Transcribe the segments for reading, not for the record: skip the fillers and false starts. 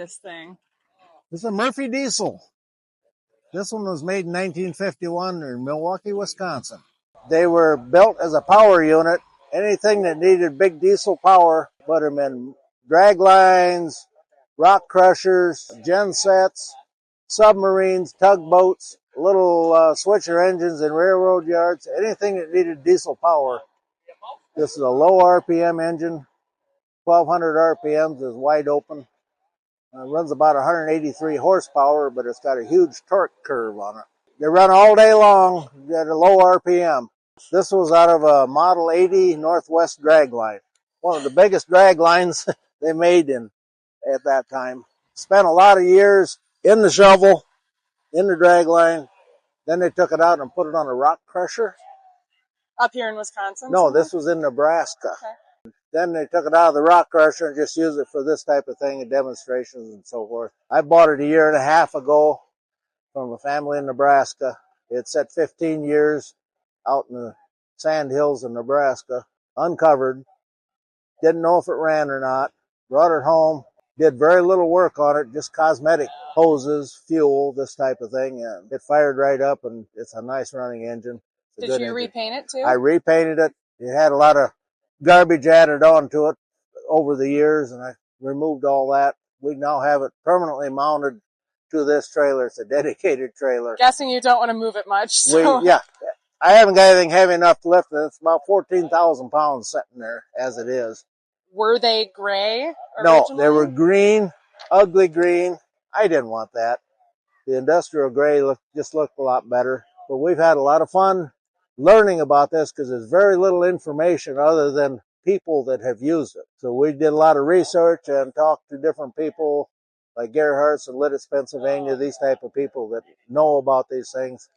this thing? This is a Murphy diesel. This one was made in 1951 in Milwaukee, Wisconsin. They were built as a power unit. Anything that needed big diesel power, put them in drag lines, rock crushers, gensets, submarines, tugboats, little switcher engines in railroad yards, anything that needed diesel power. This is a low RPM engine, 1200 RPMs, is wide open. It runs about 183 horsepower, but it's got a huge torque curve on it. They run all day long at a low RPM. This was out of a Model 80 Northwest drag line. One of the biggest drag lines they made at that time. Spent a lot of years in the shovel, in the drag line. Then they took it out and put it on a rock crusher. Up here in Wisconsin? No, this was in Nebraska. Okay. Then they took it out of the rock crusher and just used it for this type of thing and demonstrations and so forth. I bought it a year and a half ago from a family in Nebraska. It sat 15 years out in the sand hills of Nebraska, uncovered. Didn't know if it ran or not. Brought it home. Did very little work on it, just cosmetic hoses, fuel, this type of thing. And it fired right up, and it's a nice running engine. Did you repaint it too? I repainted it. It had a lot of garbage added onto it over the years, and I removed all that. We now have it permanently mounted to this trailer. It's a dedicated trailer. Guessing you don't want to move it much. So. Yeah. I haven't got anything heavy enough to lift it. It's about 14,000 pounds sitting there as it is. Were they gray originally? No, they were green, ugly green. I didn't want that. The industrial gray just looked a lot better. But we've had a lot of fun learning about this because there's very little information other than people that have used it. So we did a lot of research and talked to different people like Gerhardt's and Lititz, Pennsylvania, these type of people that know about these things.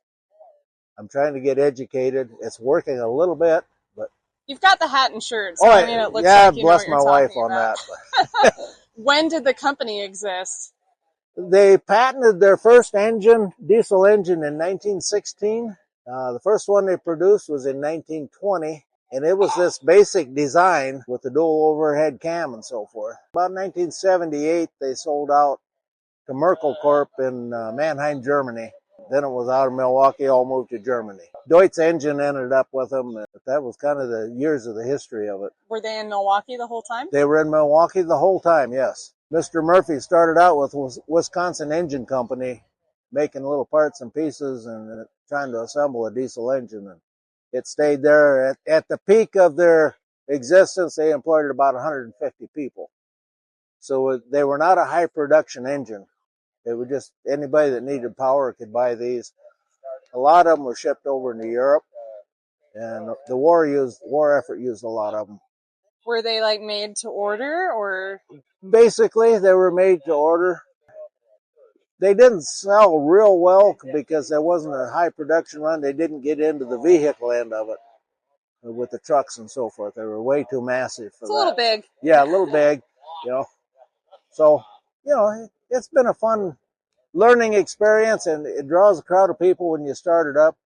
I'm trying to get educated. It's working a little bit, but you've got the hat and shirt, so I mean, it looks like you know what you're bless my wife talking on about. that. When did the company exist? They patented their first diesel engine in 1916. The first one they produced was in 1920, and it was this basic design with the dual overhead cam and so forth. About 1978, they sold out to Merkel Corp in Mannheim, Germany. Then it was out of Milwaukee, all moved to Germany. Deutz engine ended up with them. That was kind of the years of the history of it. Were they in Milwaukee the whole time? They were in Milwaukee the whole time, yes. Mr. Murphy started out with Wisconsin Engine Company, making little parts and pieces and trying to assemble a diesel engine. And it stayed there. At the peak of their existence, they employed about 150 people. So they were not a high production engine. It was just anybody that needed power could buy these. A lot of them were shipped over into Europe, and the war effort used a lot of them. Were they like made to order, or? Basically, they were made to order. They didn't sell real well because there wasn't a high production run. They didn't get into the vehicle end of it with the trucks and so forth. They were way too massive for that. It's a little big. Yeah, a little big, So, it's been a fun learning experience, and it draws a crowd of people when you start it up.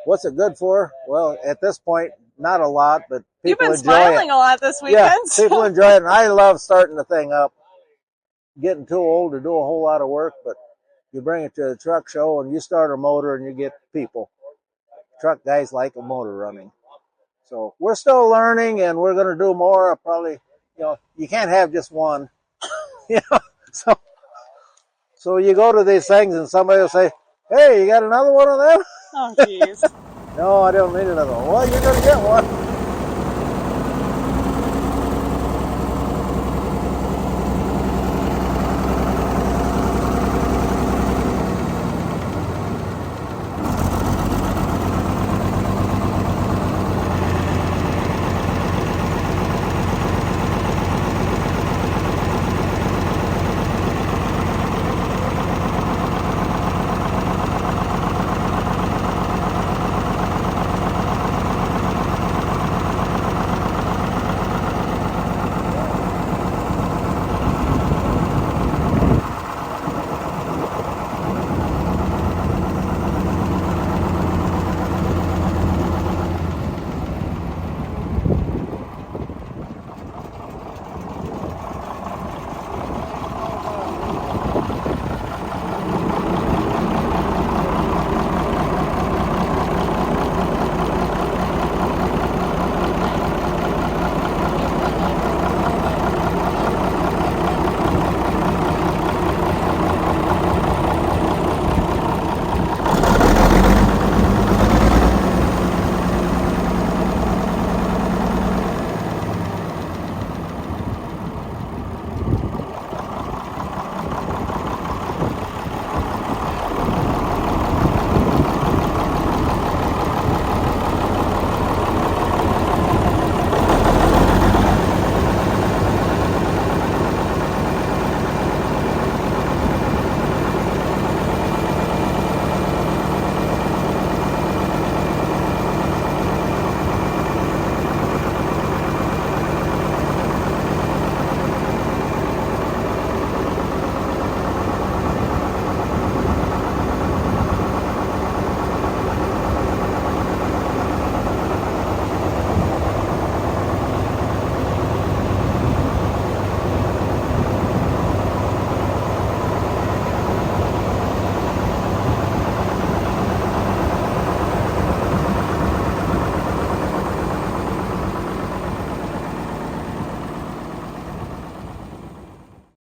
What's it good for? Well, at this point, not a lot, but people enjoy it. You've been smiling a lot this weekend. Yeah, people enjoy it, and I love starting the thing up. Getting too old to do a whole lot of work, but you bring it to a truck show, and you start a motor, and you get people. Truck guys like a motor running. So we're still learning, and we're going to do more. Probably, you can't have just one. So you go to these things, and somebody will say, "Hey, you got another one of them?" Oh, jeez. No, I don't need another one. Well, you're going to get one.